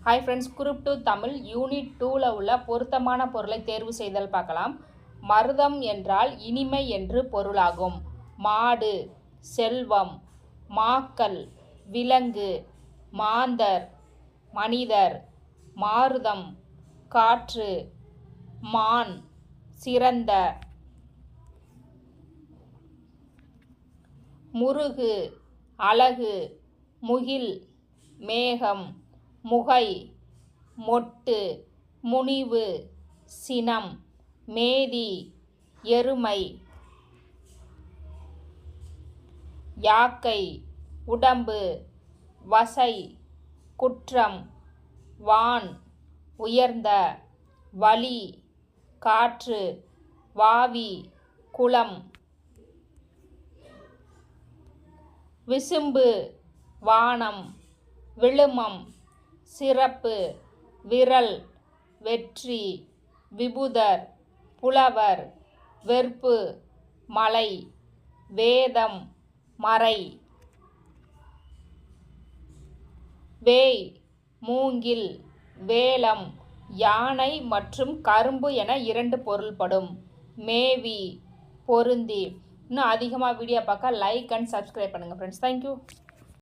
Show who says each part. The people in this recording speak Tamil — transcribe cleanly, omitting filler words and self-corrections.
Speaker 1: Hi friends, group 2 Tamil unit 2ல் உள்ள பொருத்தமான பொருளை தேர்வு செய்தல் பார்க்கலாம். மருதம் என்றால் இனிமை என்று பொருளாகும். மாடு, செல்வம், மாக்கள், விலங்கு, மாந்தர், மனிதர், மாருதம், காற்று, மான், சிறந்த. முருகு, அழகு, முகில், மேகம், முகை, மொட்டு, முனிவு, சினம், மேதி, எருமை. யாக்கை, உடம்பு, வசை, குற்றம், வான், உயர்ந்த, வழி, காற்று, வாவி, குளம். விசும்பு, வானம், விழுமம், சிறப்பு, விரல், வெற்றி, விபுதர், புலவர், வெற்பு, மலை, வேதம், மறை. வேய், மூங்கில், வேலம், யானை மற்றும் கரும்பு என 2 பொருள்படும். மேவி, பொருந்தி. இன்னும் அதிகமாக வீடியோ பார்க்க லைக் அண்ட் சப்ஸ்கிரைப் பண்ணுங்கள் ஃப்ரெண்ட்ஸ். தேங்க்யூ.